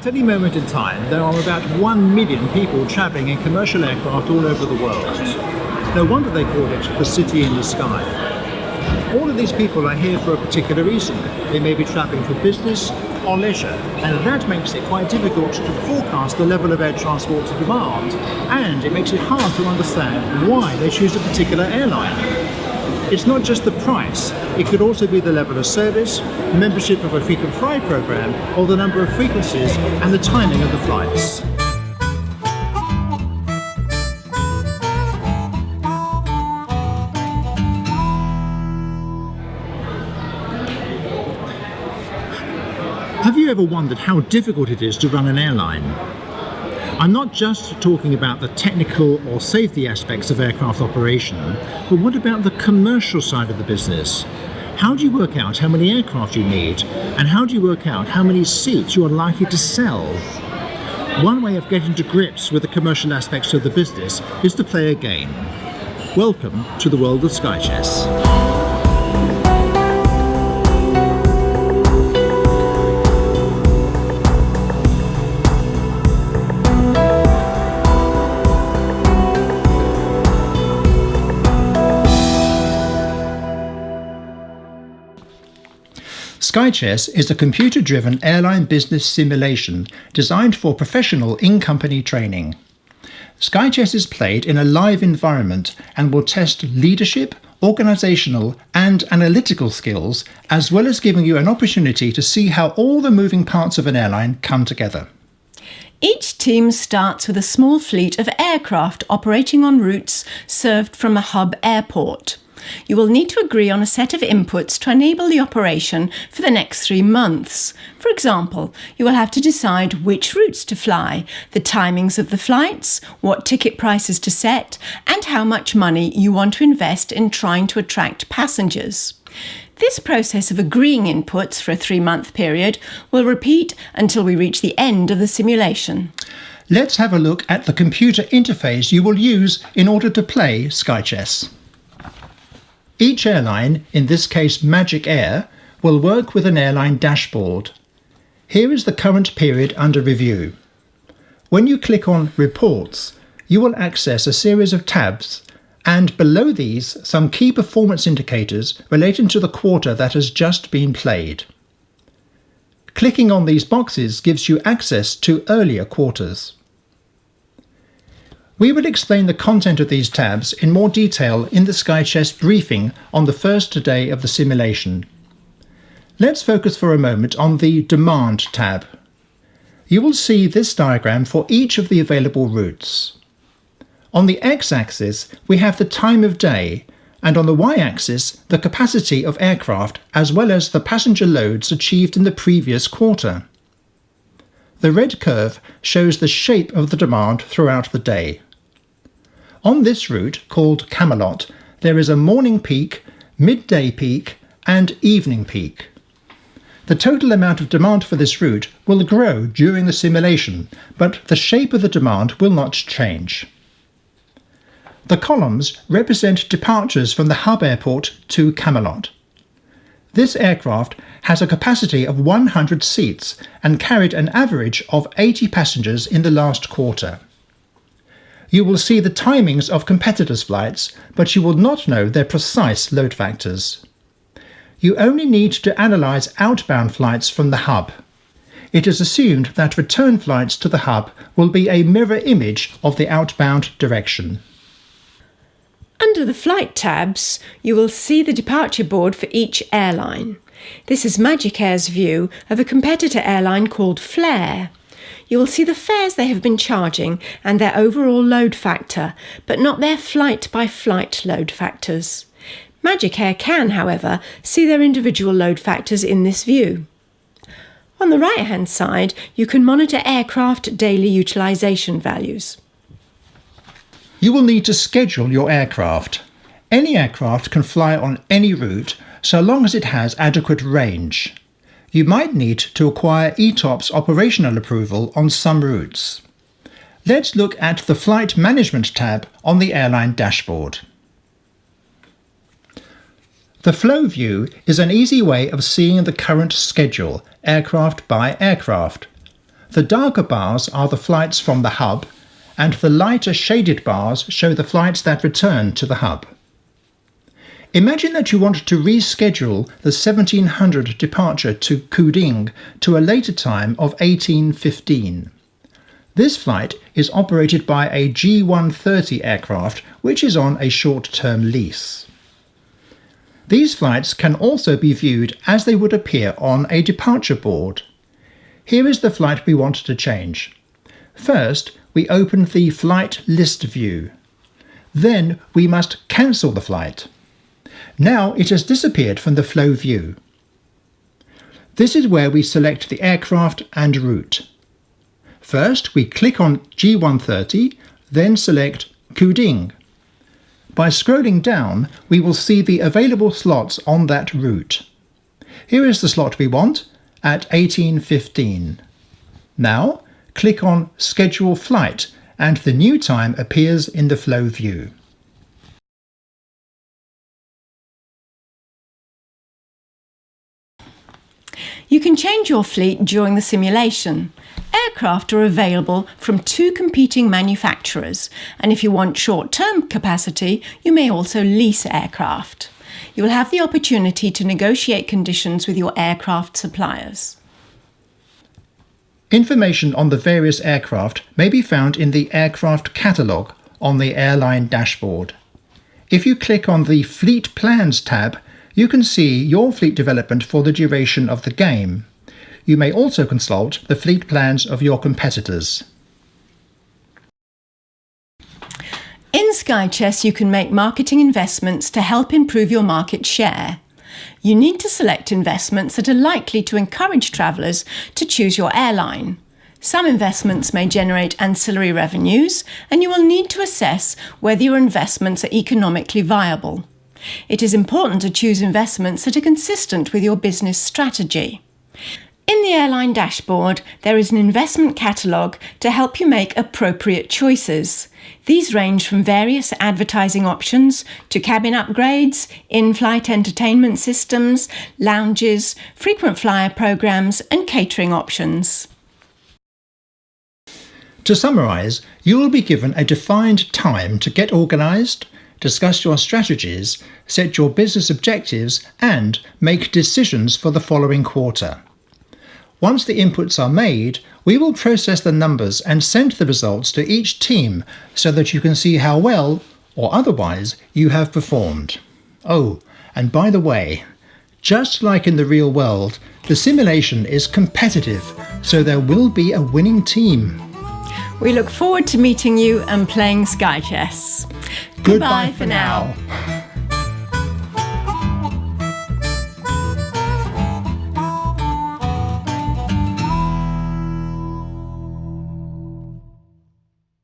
At any moment in time, there are about 1 million people travelling in commercial aircraft all over the world. No wonder they call it the city in the sky. All of these people are here for a particular reason. They may be travelling for business or leisure, and that makes it quite difficult to forecast the level of air transport demand, and it makes it hard to understand why they choose a particular airline. It's not just the price, it could also be the level of service, membership of a frequent flyer program, or the number of frequencies and the timing of the flights. Have you ever wondered how difficult it is to run an airline? I'm not just talking about the technical or safety aspects of aircraft operation, but what about the commercial side of the business? How do you work out how many aircraft you need, and how do you work out how many seats you are likely to sell? One way of getting to grips with the commercial aspects of the business is to play a game. Welcome to the world of SkyChess. SkyChess is a computer-driven airline business simulation designed for professional in-company training. SkyChess is played in a live environment and will test leadership, organisational and analytical skills, as well as giving you an opportunity to see how all the moving parts of an airline come together. Each team starts with a small fleet of aircraft operating on routes served from a hub airport. You will need to agree on a set of inputs to enable the operation for the next 3 months. For example, you will have to decide which routes to fly, the timings of the flights, what ticket prices to set, and how much money you want to invest in trying to attract passengers. This process of agreeing inputs for a 3-month period will repeat until we reach the end of the simulation. Let's have a look at the computer interface you will use in order to play SkyChess. Each airline, in this case Magic Air, will work with an airline dashboard. Here is the current period under review. When you click on Reports, you will access a series of tabs, and below these some key performance indicators relating to the quarter that has just been played. Clicking on these boxes gives you access to earlier quarters. We will explain the content of these tabs in more detail in the SkyChess Briefing on the first day of the simulation. Let's focus for a moment on the Demand tab. You will see this diagram for each of the available routes. On the x-axis we have the time of day, and on the y-axis the capacity of aircraft as well as the passenger loads achieved in the previous quarter. The red curve shows the shape of the demand throughout the day. On this route, called Camelot, there is a morning peak, midday peak and evening peak. The total amount of demand for this route will grow during the simulation, but the shape of the demand will not change. The columns represent departures from the hub airport to Camelot. This aircraft has a capacity of 100 seats and carried an average of 80 passengers in the last quarter. You will see the timings of competitors' flights, but you will not know their precise load factors. You only need to analyse outbound flights from the hub. It is assumed that return flights to the hub will be a mirror image of the outbound direction. Under the Flight tabs, you will see the departure board for each airline. This is Magic Air's view of a competitor airline called Flair. You will see the fares they have been charging and their overall load factor, but not their flight-by-flight load factors. Magic Air can, however, see their individual load factors in this view. On the right-hand side, you can monitor aircraft daily utilisation values. You will need to schedule your aircraft. Any aircraft can fly on any route so long as it has adequate range. You might need to acquire ETOPS operational approval on some routes. Let's look at the Flight Management tab on the airline dashboard. The flow view is an easy way of seeing the current schedule, aircraft by aircraft. The darker bars are the flights from the hub, and the lighter shaded bars show the flights that return to the hub. Imagine that you want to reschedule the 1700 departure to Kuding to a later time of 1815. This flight is operated by a G130 aircraft, which is on a short-term lease. These flights can also be viewed as they would appear on a departure board. Here is the flight we want to change. First, we open the Flight List view. Then we must cancel the flight. Now it has disappeared from the flow view. This is where we select the aircraft and route. First, we click on G130, then select Kuding. By scrolling down, we will see the available slots on that route. Here is the slot we want, at 1815. Now, click on Schedule Flight, and the new time appears in the flow view. You can change your fleet during the simulation. Aircraft are available from 2 competing manufacturers, and if you want short-term capacity, you may also lease aircraft. You will have the opportunity to negotiate conditions with your aircraft suppliers. Information on the various aircraft may be found in the aircraft catalogue on the airline dashboard. If you click on the Fleet Plans tab, you can see your fleet development for the duration of the game. You may also consult the fleet plans of your competitors. In SkyChess, you can make marketing investments to help improve your market share. You need to select investments that are likely to encourage travellers to choose your airline. Some investments may generate ancillary revenues, and you will need to assess whether your investments are economically viable. It is important to choose investments that are consistent with your business strategy. In the airline dashboard, there is an investment catalogue to help you make appropriate choices. These range from various advertising options to cabin upgrades, in-flight entertainment systems, lounges, frequent flyer programs, and catering options. To summarise, you will be given a defined time to get organised, discuss your strategies, set your business objectives, and make decisions for the following quarter. Once the inputs are made, we will process the numbers and send the results to each team so that you can see how well, or otherwise, you have performed. Oh, and by the way, just like in the real world, the simulation is competitive, so there will be a winning team. We look forward to meeting you and playing SkyChess. Goodbye for now.